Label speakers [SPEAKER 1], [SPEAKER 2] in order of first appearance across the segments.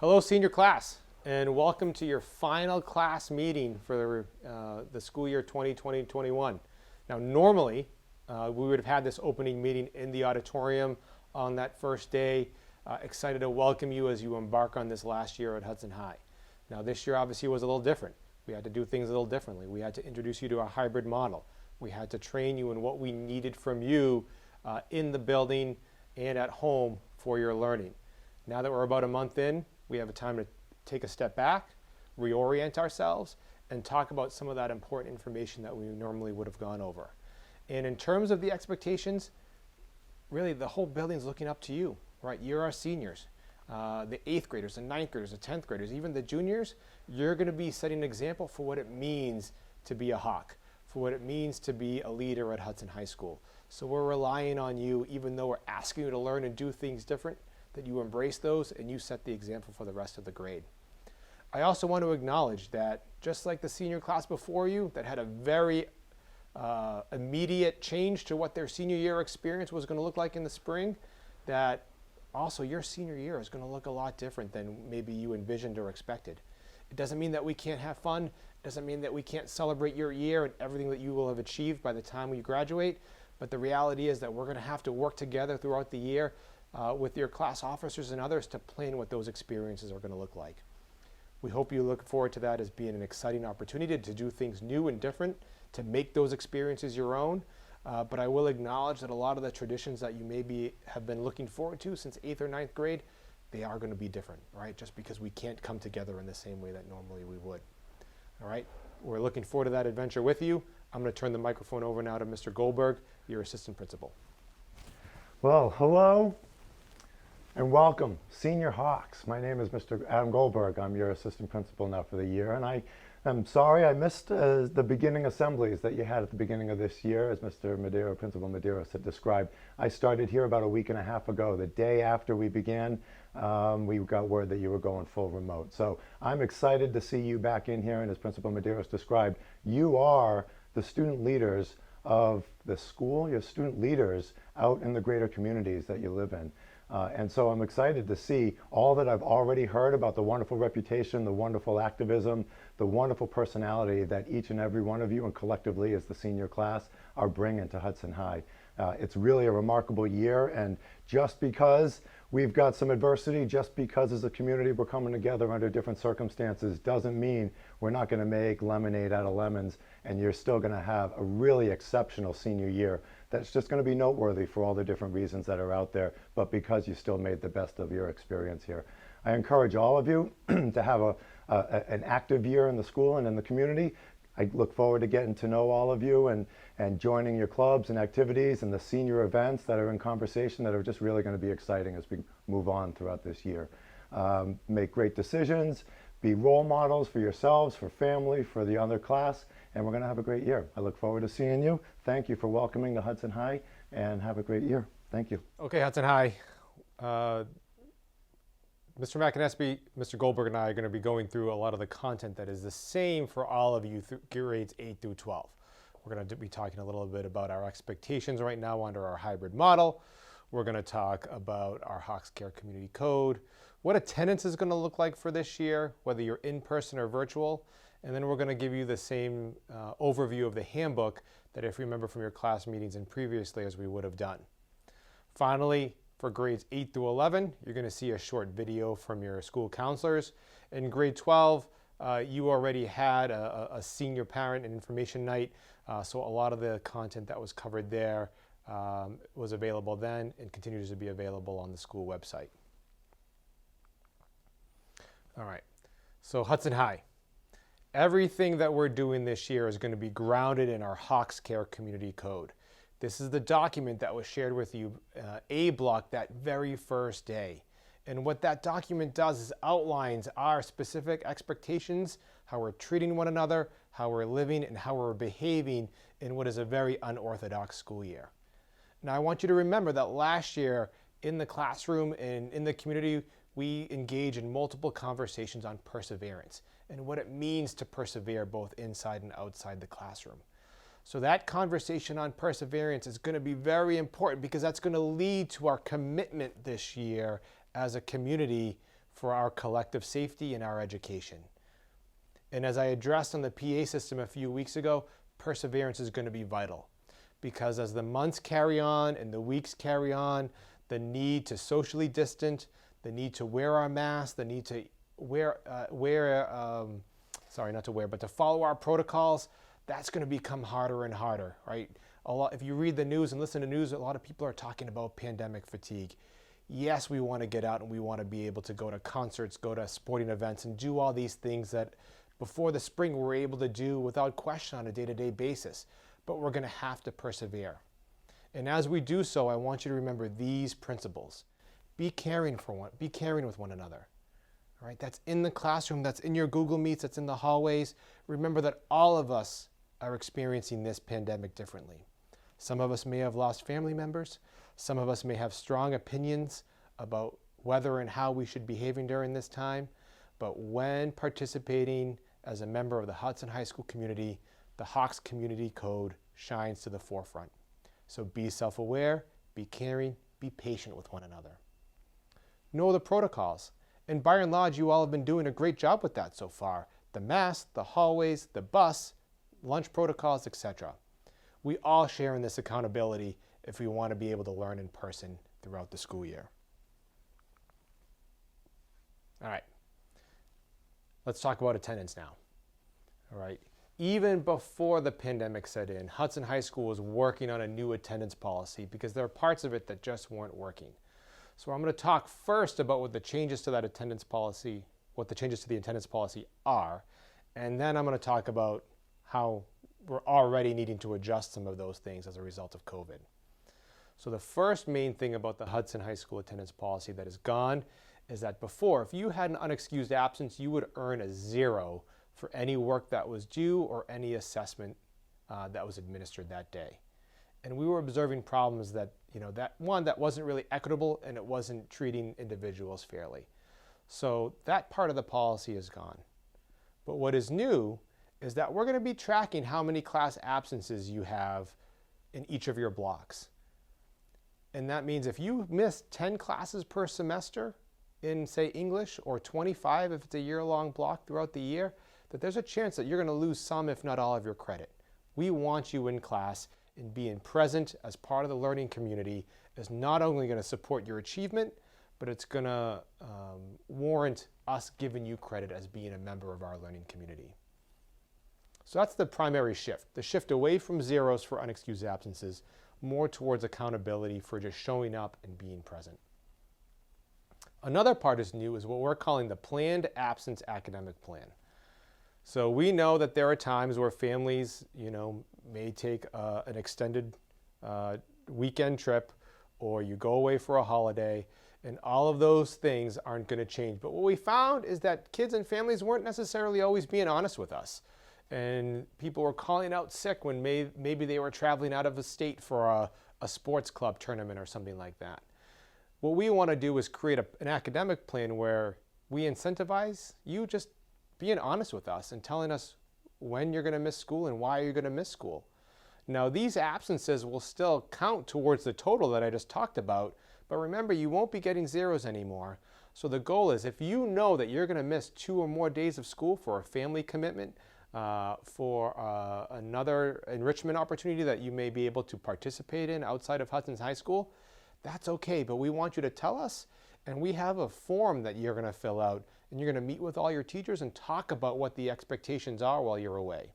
[SPEAKER 1] Hello, senior class, and welcome to your final class meeting for the school year 2020-21. Now, normally, we would have had this opening meeting in the auditorium on that first day. Excited to welcome you as you embark on this last year at Hudson High. Now, this year obviously was a little different. We had to do things a little differently. We had to introduce you to our hybrid model. We had to train you in what we needed from you in the building and at home for your learning. Now that we're about a month in, we have a time to take a step back, reorient ourselves, and talk about some of that important information that we normally would have gone over. And in terms of the expectations, really the whole building's looking up to you, right? You're our seniors. The 8th graders, the 9th graders, the 10th graders, even the juniors, you're going to be setting an example for what it means to be a Hawk, for what it means to be a leader at Hudson High School. So we're relying on you, even though we're asking you to learn and do things different, that you embrace those and you set the example for the rest of the grade. I also want to acknowledge that just like the senior class before you that had a very immediate change to what their senior year experience was going to look like in the spring, that also your senior year is going to look a lot different than maybe you envisioned or expected. It doesn't mean that we can't have fun. It doesn't mean that we can't celebrate your year and everything that you will have achieved by the time you graduate. But the reality is that we're going to have to work together throughout the year with your class officers and others to plan what those experiences are going to look like. We hope you look forward to that as being an exciting opportunity to do things new and different, to make those experiences your own. But I will acknowledge that a lot of the traditions that you have been looking forward to since 8th or 9th grade, they are going to be different, right? Just because we can't come together in the same way that normally we would. All right, we're looking forward to that adventure with you. I'm going to turn the microphone over now to Mr. Goldberg, your assistant principal.
[SPEAKER 2] Well, hello and welcome, Senior Hawks. My name is Mr. Adam Goldberg. I'm your assistant principal now for the year, and I'm sorry I missed the beginning assemblies that you had at the beginning of this year, as Mr. Medeiros, Principal Medeiros had described. I started here about a week and a half ago. The day after we began, we got word that you were going full remote. So I'm excited to see you back in here, and as Principal Medeiros described, you are the student leaders of the school, your student leaders out in the greater communities that you live in. And so I'm excited to see all that I've already heard about the wonderful reputation, the wonderful activism, the wonderful personality that each and every one of you and collectively as the senior class are bringing to Hudson High. It's really a remarkable year, and just because we've got some adversity, just because as a community we're coming together under different circumstances, doesn't mean we're not going to make lemonade out of lemons, and you're still going to have a really exceptional senior year that's just going to be noteworthy for all the different reasons that are out there, but because you still made the best of your experience here. I encourage all of you to have an active year in the school and in the community. I look forward to getting to know all of you and joining your clubs and activities and the senior events that are in conversation that are just really going to be exciting as we move on throughout this year. Make great decisions, be role models for yourselves, for family, for the other class, and we're going to have a great year. I look forward to seeing you. Thank you for welcoming to Hudson High, and have a great year. Thank you.
[SPEAKER 1] Okay, Hudson High. Mr. McAnespy, Mr. Goldberg, and I are going to be going through a lot of the content that is the same for all of you through grades 8 through 12. We're going to be talking a little bit about our expectations right now under our hybrid model. We're going to talk about our Hawks Care Community Code, what attendance is going to look like for this year, whether you're in person or virtual, and then we're going to give you the same overview of the handbook that if you remember from your class meetings and previously as we would have done. Finally, for grades 8 through 11, you're going to see a short video from your school counselors. In grade 12, you already had a senior parent and information night, so a lot of the content that was covered there was available then and continues to be available on the school website. All right, so Hudson High. Everything that we're doing this year is going to be grounded in our Hawks Care Community Code. This is the document that was shared with you, A block, that very first day. And what that document does is outlines our specific expectations, how we're treating one another, how we're living, and how we're behaving in what is a very unorthodox school year. Now, I want you to remember that last year in the classroom and in the community, we engage in multiple conversations on perseverance and what it means to persevere both inside and outside the classroom. So that conversation on perseverance is going to be very important because that's going to lead to our commitment this year as a community for our collective safety and our education. And as I addressed on the PA system a few weeks ago, perseverance is going to be vital, because as the months carry on and the weeks carry on, the need to socially distance, the need to wear our masks, the need to to follow our protocols, that's going to become harder and harder, right? If you read the news and listen to news, a lot of people are talking about pandemic fatigue. Yes, we want to get out and we want to be able to go to concerts, go to sporting events, and do all these things that before the spring we were able to do without question on a day-to-day basis. But we're going to have to persevere. And as we do so, I want you to remember these principles. Be caring with one another. All right? That's in the classroom, that's in your Google Meets, that's in the hallways. Remember that all of us are experiencing this pandemic differently. Some of us may have lost family members. Some of us may have strong opinions about whether and how we should be behaving during this time. But when participating as a member of the Hudson High School community, the Hawks Community Code shines to the forefront. So be self-aware, be caring, be patient with one another. Know the protocols. And by and large, you all have been doing a great job with that so far. The mask, the hallways, the bus, lunch protocols, etc. We all share in this accountability if we want to be able to learn in person throughout the school year. All right. Let's talk about attendance now. All right. Even before the pandemic set in, Hudson High School was working on a new attendance policy because there are parts of it that just weren't working. So I'm going to talk first about what the changes to that attendance policy, what the changes to the attendance policy are, and then I'm going to talk about how we're already needing to adjust some of those things as a result of COVID. So the first main thing about the Hudson High School attendance policy that is gone is that before, if you had an unexcused absence, you would earn a 0 for any work that was due or any assessment that was administered that day. And we were observing problems that, that wasn't really equitable and it wasn't treating individuals fairly. So that part of the policy is gone. But what is new is that we're going to be tracking how many class absences you have in each of your blocks. And that means if you miss 10 classes per semester in, say, English, or 25 if it's a year-long block throughout the year, that there's a chance that you're going to lose some, if not all, of your credit. We want you in class, and being present as part of the learning community is not only going to support your achievement, but it's going to warrant us giving you credit as being a member of our learning community. So that's the primary shift, the shift away from zeros for unexcused absences, more towards accountability for just showing up and being present. Another part is new is what we're calling the planned absence academic plan. So we know that there are times where families, may take an extended weekend trip, or you go away for a holiday, and all of those things aren't going to change. But what we found is that kids and families weren't necessarily always being honest with us. And people were calling out sick when maybe they were traveling out of the state for a sports club tournament or something like that. What we want to do is create an academic plan where we incentivize you just being honest with us and telling us when you're going to miss school and why you're going to miss school. Now, these absences will still count towards the total that I just talked about, but remember, you won't be getting zeros anymore. So the goal is, if you know that you're going to miss 2 or more days of school for a family commitment, for another enrichment opportunity that you may be able to participate in outside of Hudson's High School, that's okay, but we want you to tell us, and we have a form that you're going to fill out, and you're going to meet with all your teachers and talk about what the expectations are while you're away.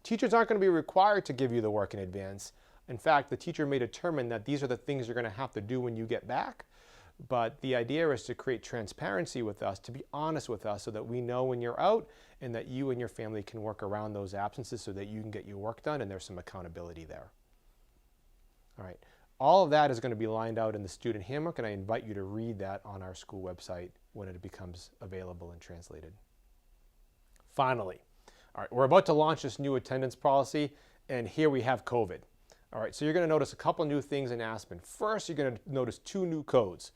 [SPEAKER 1] Teachers aren't going to be required to give you the work in advance. In fact, the teacher may determine that these are the things you're going to have to do when you get back. But the idea is to create transparency with us, to be honest with us so that we know when you're out and that you and your family can work around those absences so that you can get your work done and there's some accountability there. All right. All of that is going to be lined out in the student handbook, and I invite you to read that on our school website when it becomes available and translated. Finally, all right, we're about to launch this new attendance policy, and here we have COVID. All right, so you're going to notice a couple new things in Aspen. First, you're going to notice 2 new codes,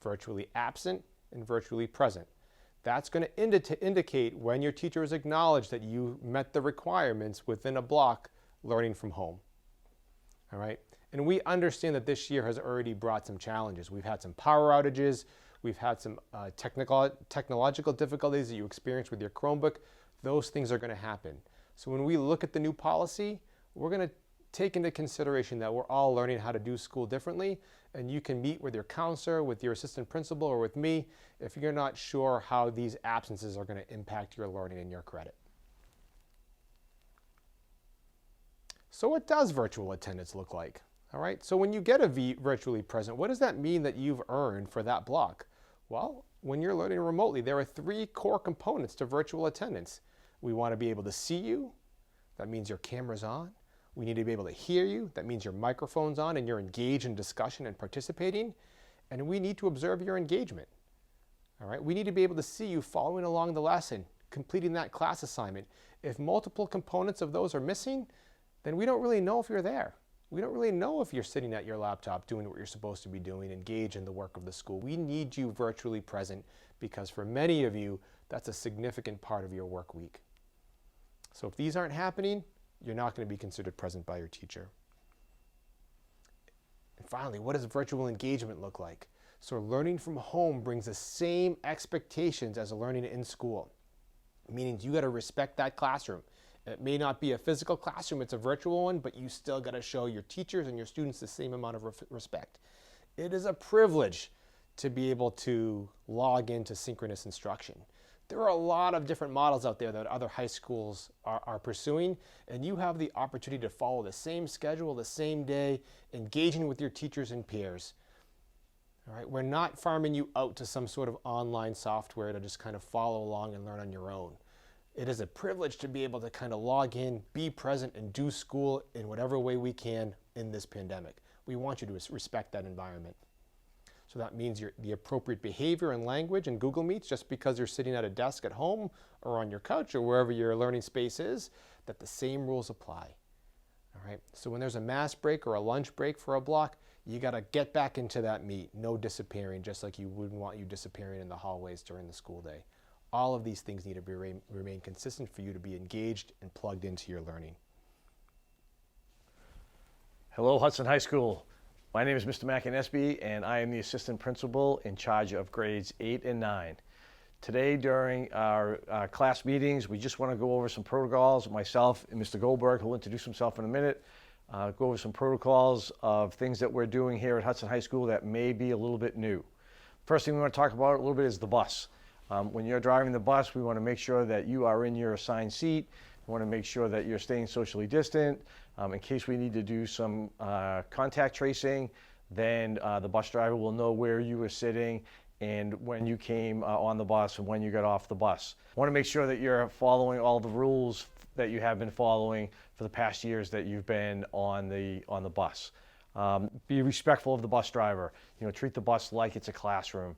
[SPEAKER 1] virtually absent and virtually present. That's going to indicate when your teacher has acknowledged that you met the requirements within a block learning from home. All right, and we understand that this year has already brought some challenges. We've had some power outages. We've had some technological difficulties that you experience with your Chromebook. Those things are going to happen. So when we look at the new policy, we're going to take into consideration that we're all learning how to do school differently, and you can meet with your counselor, with your assistant principal, or with me if you're not sure how these absences are going to impact your learning and your credit. So what does virtual attendance look like? All right, so when you get a virtually present, what does that mean that you've earned for that block? Well, when you're learning remotely, there are 3 core components to virtual attendance. We want to be able to see you. That means your camera's on. We need to be able to hear you. That means your microphone's on and you're engaged in discussion and participating. And we need to observe your engagement. All right, we need to be able to see you following along the lesson, completing that class assignment. If multiple components of those are missing, then we don't really know if you're there. We don't really know if you're sitting at your laptop doing what you're supposed to be doing, engaged in the work of the school. We need you virtually present because for many of you, that's a significant part of your work week. So if these aren't happening, you're not going to be considered present by your teacher. And finally, what does virtual engagement look like? So learning from home brings the same expectations as learning in school, meaning you got to respect that classroom. It may not be a physical classroom, it's a virtual one, but you still got to show your teachers and your students the same amount of respect. It is a privilege to be able to log into synchronous instruction. There are a lot of different models out there that other high schools are pursuing, and you have the opportunity to follow the same schedule, the same day, engaging with your teachers and peers. All right, we're not farming you out to some sort of online software to just kind of follow along and learn on your own. It is a privilege to be able to kind of log in, be present, and do school in whatever way we can in this pandemic. We want you to respect that environment. So that means the appropriate behavior and language in Google Meets, just because you're sitting at a desk at home or on your couch or wherever your learning space is, that the same rules apply. All right. So when there's a mass break or a lunch break for a block, you got to get back into that meet. No disappearing, just like you wouldn't want you disappearing in the hallways during the school day. All of these things need to remain consistent for you to be engaged and plugged into your learning.
[SPEAKER 3] Hello, Hudson High School. My name is Mr. McInnesby, and I am the assistant principal in charge of grades 8 and 9. Today, during our class meetings, we just want to go over some protocols. Myself and Mr. Goldberg, who will introduce himself in a minute, go over some protocols of things that we're doing here at Hudson High School that may be a little bit new. First thing we want to talk about a little bit is the bus. When you're driving the bus, we want to make sure that you are in your assigned seat. We want to make sure that you're staying socially distant. In case we need to do some contact tracing, then the bus driver will know where you were sitting and when you came on the bus and when you got off the bus. I want to make sure that you're following all the rules that you have been following for the past years that you've been on the bus. Be respectful of the bus driver. Treat the bus like it's a classroom.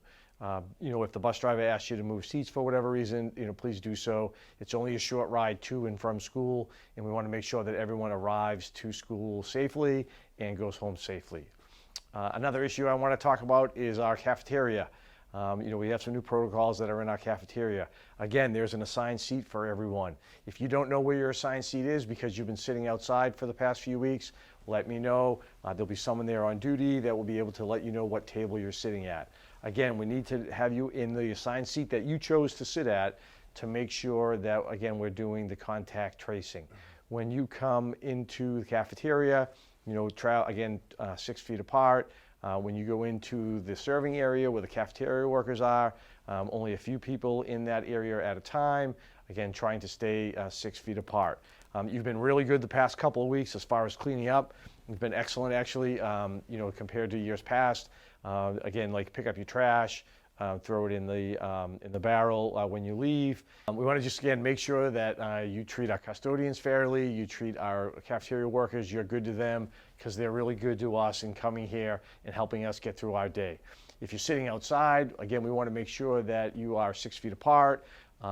[SPEAKER 3] If the bus driver asks you to move seats for whatever reason, please do so. It's only a short ride to and from school, and we want to make sure that everyone arrives to school safely and goes home safely. Another issue I want to talk about is our cafeteria. We have some new protocols that are in our cafeteria. Again, there's an assigned seat for everyone. If you don't know where your assigned seat is because you've been sitting outside for the past few weeks, let me know. There'll be someone there on duty that will be able to let you know what table you're sitting at. Again, we need to have you in the assigned seat that you chose to sit at to make sure that, again, we're doing the contact tracing. When you come into the cafeteria, 6 feet apart. When you go into the serving area where the cafeteria workers are, only a few people in that area at a time. Again, trying to stay 6 feet apart. You've been really good the past couple of weeks as far as cleaning up. You've been excellent, actually, compared to years past. Again, like pick up your trash, throw it in the barrel when you leave. We want to just, again, make sure that you treat our custodians fairly, you treat our cafeteria workers, you're good to them, because they're really good to us in coming here and helping us get through our day. If you're sitting outside, again, we want to make sure that you are 6 feet apart.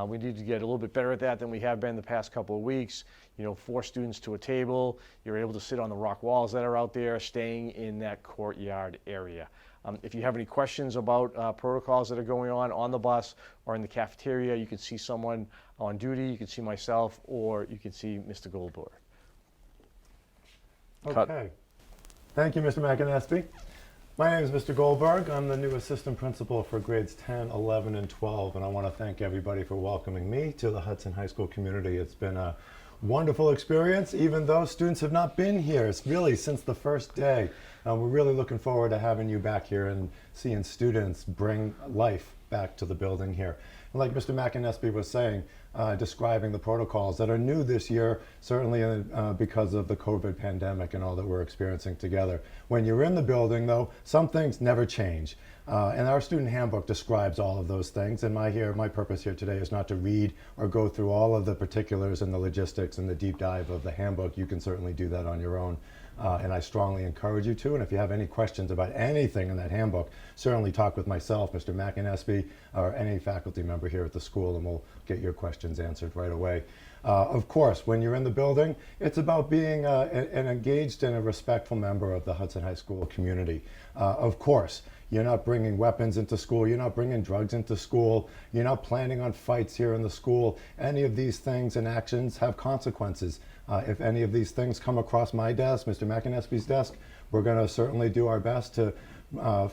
[SPEAKER 3] We need to get a little bit better at that than we have been the past couple of weeks. 4 students to a table. You're able to sit on the rock walls that are out there, staying in that courtyard area. If you have any questions about protocols that are going on the bus or in the cafeteria, you can see someone on duty, you can see myself, or you can see Mr. Goldberg.
[SPEAKER 2] Okay. Thank you, Mr. McInnesby. My name is Mr. Goldberg. I'm the new assistant principal for grades 10, 11, and 12, and I want to thank everybody for welcoming me to the Hudson High School community. It's been a wonderful experience, even though students have not been here. It's really since the first day. We're really looking forward to having you back here and seeing students bring life back to the building here. And like Mr. McInnesby was saying, describing the protocols that are new this year, certainly because of the COVID pandemic and all that we're experiencing together. When you're in the building, though, some things never change. And our student handbook describes all of those things. And my purpose here today is not to read or go through all of the particulars and the logistics and the deep dive of the handbook. You can certainly do that on your own. And I strongly encourage you to. And if you have any questions about anything in that handbook, certainly talk with myself, Mr. McInnesby, or any faculty member here at the school, and we'll get your questions answered right away. Of course, when you're in the building, it's about being an engaged and a respectful member of the Hudson High School community. Of course, you're not bringing weapons into school. You're not bringing drugs into school. You're not planning on fights here in the school. Any of these things and actions have consequences. If any of these things come across my desk, Mr. McInnesby's desk, we're going to certainly do our best to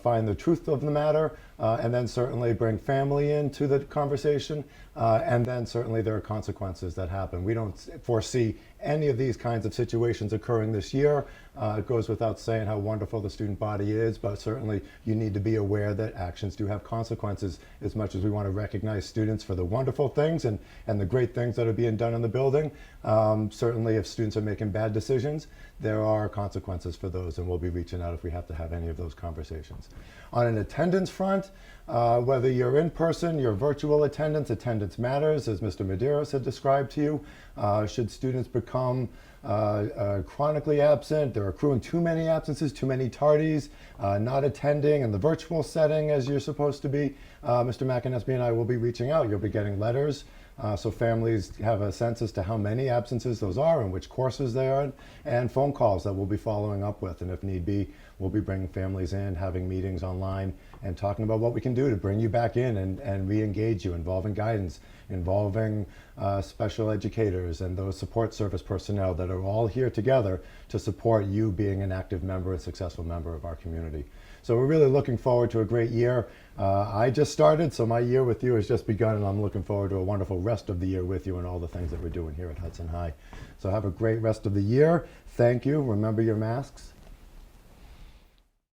[SPEAKER 2] find the truth of the matter, and then certainly bring family into the conversation, and then certainly there are consequences that happen. We don't foresee any of these kinds of situations occurring this year. It goes without saying how wonderful the student body is, but certainly you need to be aware that actions do have consequences. As much as we want to recognize students for the wonderful things and the great things that are being done in the building, certainly if students are making bad decisions, there are consequences for those, and we'll be reaching out if we have to have any of those conversations. On an attendance front, whether you're in person, your virtual attendance matters, as Mr. Medeiros had described to you. Should students become chronically absent, they're accruing too many absences, too many tardies, not attending in the virtual setting as you're supposed to be, Mr. McInnesby and I will be reaching out. You'll be getting letters so families have a sense as to how many absences those are and which courses they are in, and phone calls that we'll be following up with. And if need be, we'll be bringing families in, having meetings online, and talking about what we can do to bring you back in and re-engage you, involving guidance, involving special educators and those support service personnel that are all here together to support you being an active member and successful member of our community. So we're really looking forward to a great year. I just started, so my year with you has just begun, and I'm looking forward to a wonderful rest of the year with you and all the things that we're doing here at Hudson High. So have a great rest of the year. Thank you. Remember your masks.